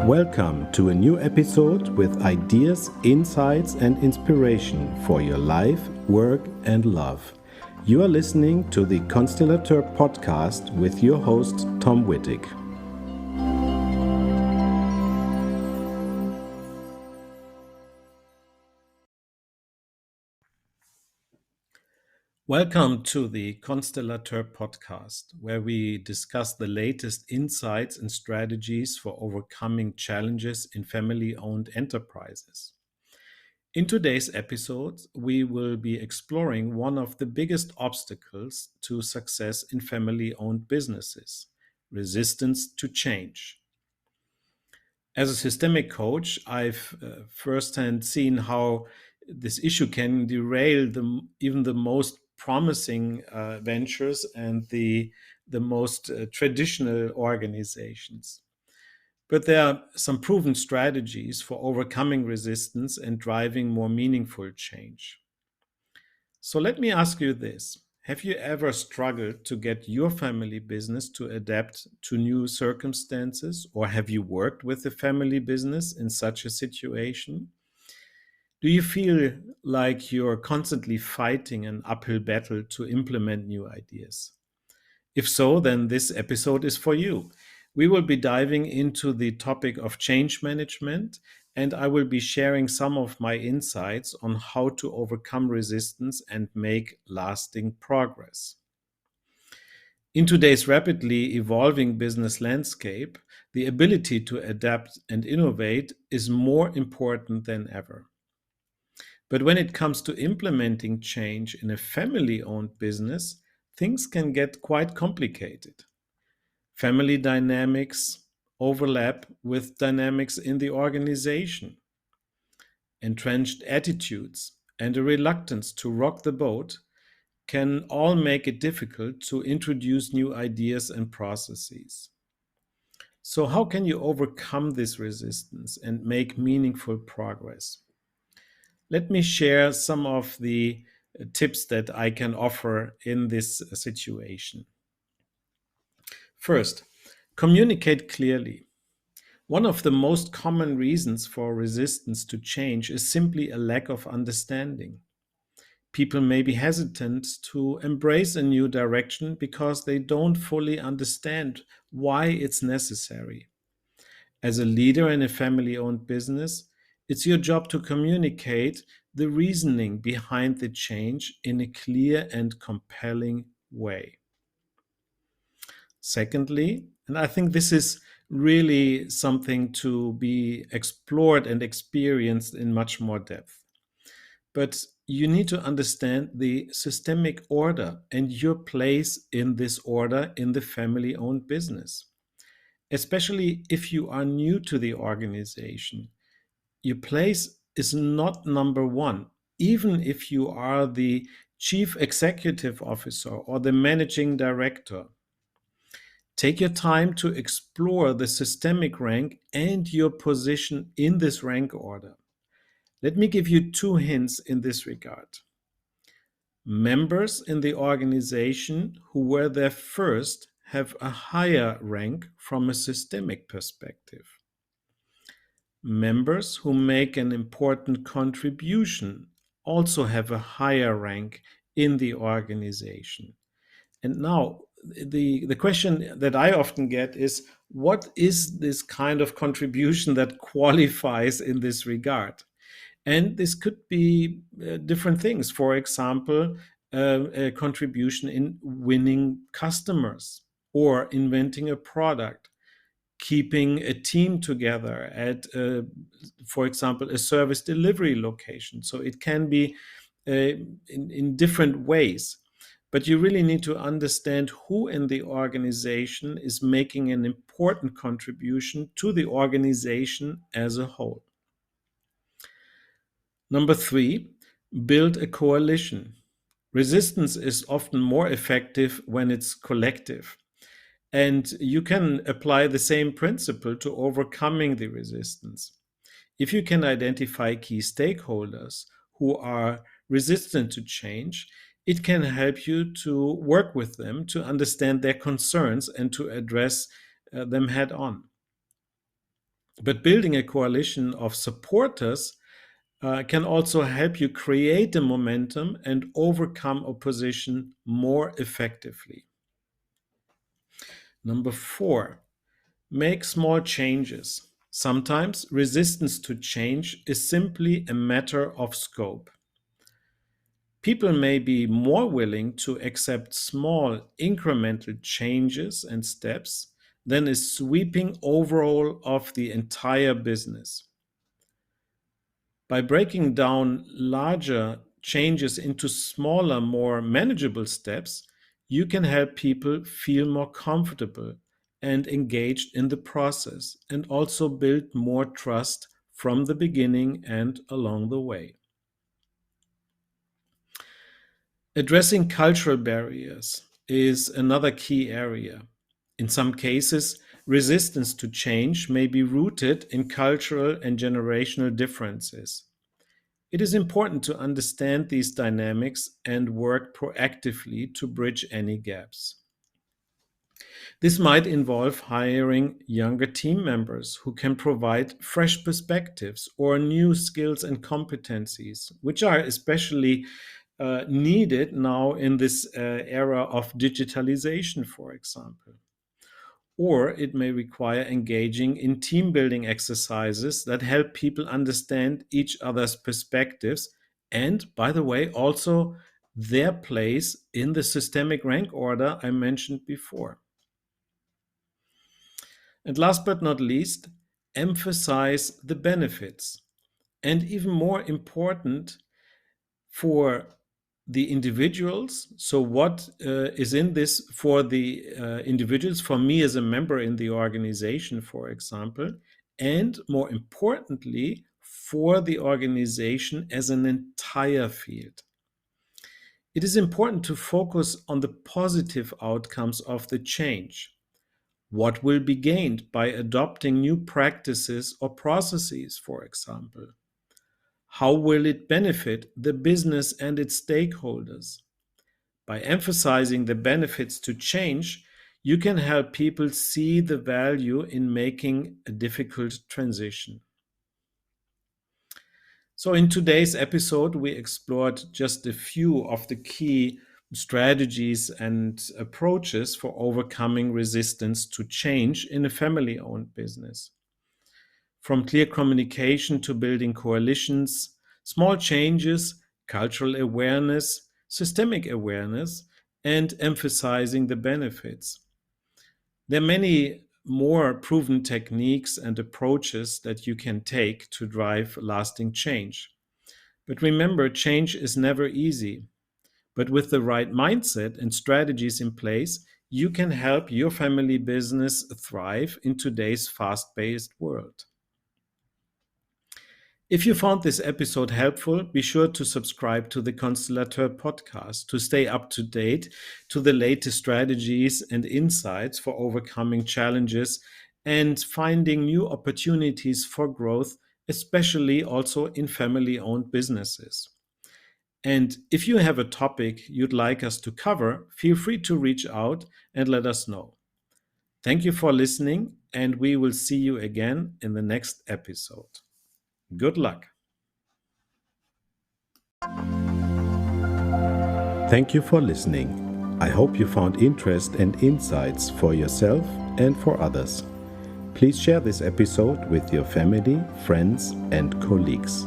Welcome to a new episode with ideas, insights, and inspiration for your life, work, and love. You are listening to the Constellateur podcast with your host, Tom Wittig. Welcome to the Constellateur podcast, where we discuss the latest insights and strategies for overcoming challenges in family-owned enterprises. In today's episode, we will be exploring one of the biggest obstacles to success in family-owned businesses: resistance to change. As a systemic coach, I've firsthand seen how this issue can derail even the most promising ventures and the most traditional organizations. But there are some proven strategies for overcoming resistance and driving more meaningful change. So let me ask you this. Have you ever struggled to get your family business to adapt to new circumstances, or have you worked with a family business in such a situation? Do you feel like you're constantly fighting an uphill battle to implement new ideas? If so, then this episode is for you. We will be diving into the topic of change management, and I will be sharing some of my insights on how to overcome resistance and make lasting progress. In today's rapidly evolving business landscape, the ability to adapt and innovate is more important than ever. But when it comes to implementing change in a family owned business, things can get quite complicated. Family dynamics overlap with dynamics in the organization. Entrenched attitudes and a reluctance to rock the boat can all make it difficult to introduce new ideas and processes. So, how can you overcome this resistance and make meaningful progress? Let me share some of the tips that I can offer in this situation. First, communicate clearly. One of the most common reasons for resistance to change is simply a lack of understanding. People may be hesitant to embrace a new direction because they don't fully understand why it's necessary. As a leader in a family owned business, it's your job to communicate the reasoning behind the change in a clear and compelling way. Secondly, and I think this is really something to be explored and experienced in much more depth. But you need to understand the systemic order and your place in this order in the family owned business. Especially if you are new to the organization, your place is not number one, even if you are the chief executive officer or the managing director. Take your time to explore the systemic rank and your position in this rank order. Let me give you two hints in this regard. Members in the organization who were there first have a higher rank from a systemic perspective. Members who make an important contribution also have a higher rank in the organization. And now, the question that I often get is, what is this kind of contribution that qualifies in this regard? And this could be different things. For example, a contribution in winning customers or inventing a product, keeping a team together at, for example, a service delivery location. So it can be in different ways. But you really need to understand who in the organization is making an important contribution to the organization as a whole. Number three, build a coalition. Resistance is often more effective when it's collective. And you can apply the same principle to overcoming the resistance. If you can identify key stakeholders who are resistant to change, it can help you to work with them to understand their concerns and to address them head on. But building a coalition of supporters can also help you create the momentum and overcome opposition more effectively. Number 4, make small changes. Sometimes resistance to change is simply a matter of scope. People may be more willing to accept small incremental changes and steps than a sweeping overhaul of the entire business. By breaking down larger changes into smaller, more manageable steps, you can help people feel more comfortable and engaged in the process, and also build more trust from the beginning and along the way. Addressing cultural barriers is another key area. In some cases, resistance to change may be rooted in cultural and generational differences. It is important to understand these dynamics and work proactively to bridge any gaps. This might involve hiring younger team members who can provide fresh perspectives or new skills and competencies, which are especially needed now in this era of digitalization, for example. Or it may require engaging in team building exercises that help people understand each other's perspectives and, by the way, also their place in the systemic rank order I mentioned before. And last but not least, emphasize the benefits. And even more important, for the individuals. So, what is in this for the individuals, for me as a member in the organization, for example, and more importantly, for the organization as an entire field. It is important to focus on the positive outcomes of the change. What will be gained by adopting new practices or processes, for example? How will it benefit the business and its stakeholders? By emphasizing the benefits to change, you can help people see the value in making a difficult transition. So, in today's episode, we explored just a few of the key strategies and approaches for overcoming resistance to change in a family owned business. From clear communication to building coalitions, small changes, cultural awareness, systemic awareness, and emphasizing the benefits. There are many more proven techniques and approaches that you can take to drive lasting change. But remember, change is never easy. But with the right mindset and strategies in place, you can help your family business thrive in today's fast-paced world. If you found this episode helpful, be sure to subscribe to the Constellateur podcast to stay up to date to the latest strategies and insights for overcoming challenges and finding new opportunities for growth, especially also in family-owned businesses. And if you have a topic you'd like us to cover, feel free to reach out and let us know. Thank you for listening, and we will see you again in the next episode. Good luck. Thank you for listening. I hope you found interest and insights for yourself and for others. Please share this episode with your family, friends, and colleagues.